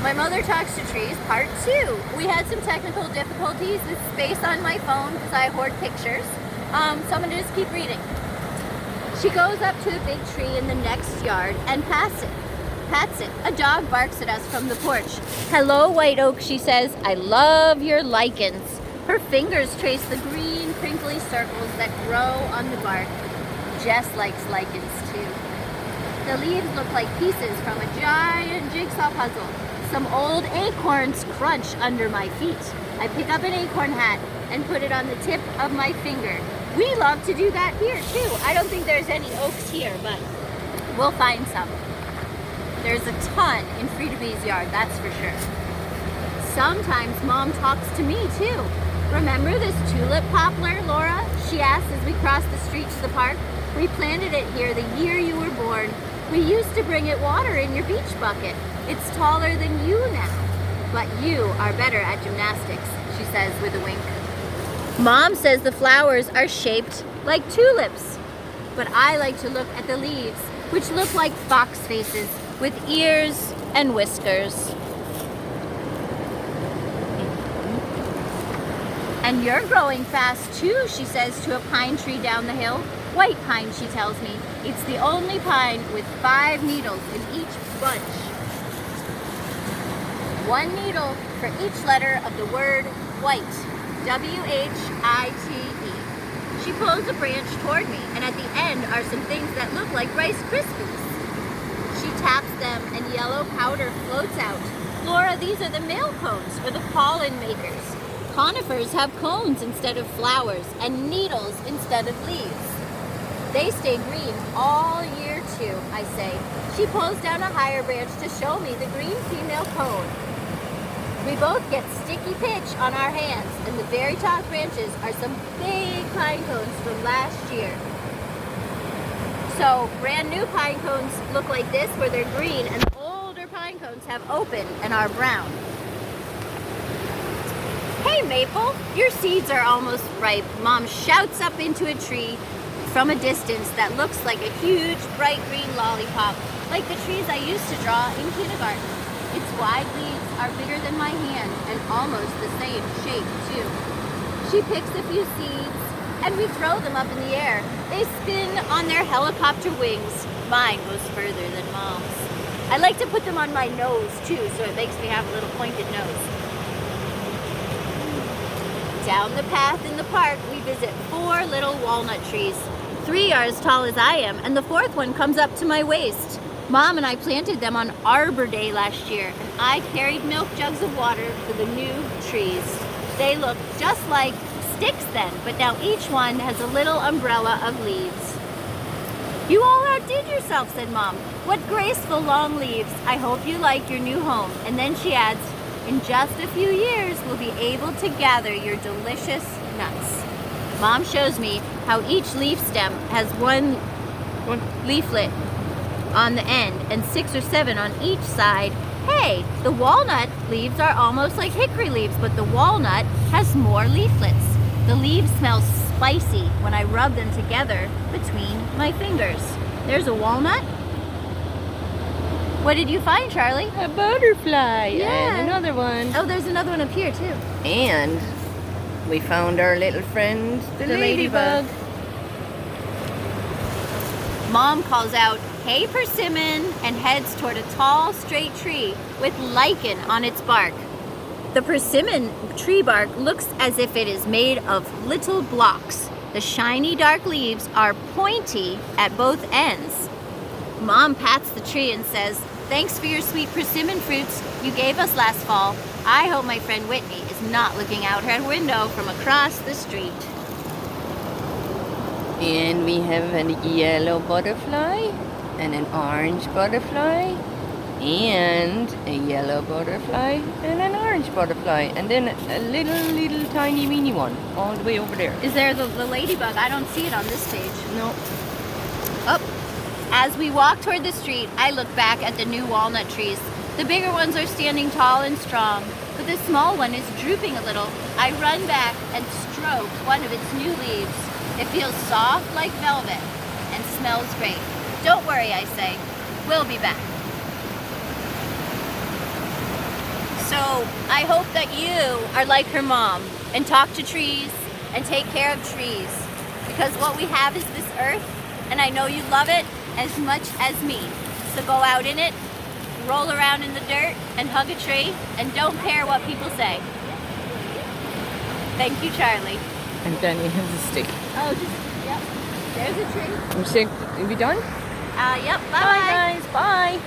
My Mother Talks to Trees, Part 2. We had some technical difficulties with space on my phone because I hoard pictures. So I'm going to just keep reading. She goes up to a big tree in the next yard and pats it. A dog barks at us from the porch. Hello, white oak, she says. I love your lichens. Her fingers trace the green, crinkly circles that grow on the bark. Jess likes lichens too. The leaves look like pieces from a giant jigsaw puzzle. Some old acorns crunch under my feet. I pick up an acorn hat and put it on the tip of my finger. We love to do that here too. I don't think there's any oaks here, but we'll find some. There's a ton in Frida B's yard, that's for sure. Sometimes Mom talks to me too. Remember this tulip poplar, Laura? She asked as we crossed the street to the park. We planted it here the year you were born. We used to bring it water in your beach bucket. It's taller than you now. But you are better at gymnastics, she says with a wink. Mom says the flowers are shaped like tulips. But I like to look at the leaves, which look like fox faces with ears and whiskers. And you're growing fast too, she says to a pine tree down the hill. White pine, she tells me. It's the only pine with 5 needles in each bunch. 1 needle for each letter of the word white. W-H-I-T-E. She pulls a branch toward me, and at the end are some things that look like Rice Krispies. She taps them, and yellow powder floats out. Laura, these are the male cones, or the pollen makers. Conifers have cones instead of flowers, and needles instead of leaves. They stay green all year too, I say. She pulls down a higher branch to show me the green female cone. We both get sticky pitch on our hands, and the very top branches are some big pine cones from last year. So brand new pine cones look like this where they're green, and the older pine cones have opened and are brown. Hey Maple, your seeds are almost ripe. Mom shouts up into a tree from a distance that looks like a huge bright green lollipop, like the trees I used to draw in kindergarten. Its wide leaves are bigger than my hand and almost the same shape too. She picks a few seeds and we throw them up in the air. They spin on their helicopter wings. Mine goes further than Mom's. I like to put them on my nose too, so it makes me have a little pointed nose. Down the path in the park, we visit 4 little walnut trees. 3 are as tall as I am, and the 4th one comes up to my waist. Mom and I planted them on Arbor Day last year, and I carried milk jugs of water for the new trees. They look just like sticks then, but now each one has a little umbrella of leaves. You all outdid yourself, said Mom. What graceful long leaves. I hope you like your new home. And then she adds, in just a few years, we'll be able to gather your delicious nuts. Mom shows me how each leaf stem has one leaflet on the end and 6 or 7 on each side. Hey, the walnut leaves are almost like hickory leaves, but the walnut has more leaflets. The leaves smell spicy when I rub them together between my fingers. There's a walnut. What did you find, Charlie? A butterfly. Yeah. And another one. Oh, there's another one up here too. And we found our little friend, the ladybug. Mom calls out, hey persimmon, and heads toward a tall, straight tree with lichen on its bark. The persimmon tree bark looks as if it is made of little blocks. The shiny dark leaves are pointy at both ends. Mom pats the tree and says, thanks for your sweet persimmon fruits you gave us last fall. I hope my friend Whitney is not looking out her window from across the street. And we have a yellow butterfly and an orange butterfly and a yellow butterfly and an orange butterfly and then a little tiny weeny one all the way over there. Is there the ladybug? I don't see it on this page. No. Oh. As we walk toward the street, I look back at the new walnut trees. The bigger ones are standing tall and strong, but the small one is drooping a little. I run back and stroke one of its new leaves. It feels soft like velvet and smells great. Don't worry, I say. We'll be back. I hope that you are like her mom and talk to trees and take care of trees, because what we have is this earth, and I know you love it as much as me. So go out in it, roll around in the dirt, and hug a tree, and don't care what people say. Thank you, Charlie. And Danny has a stick. Oh, yep. There's a tree. Are we done? Yep. Bye. Bye, guys. Bye.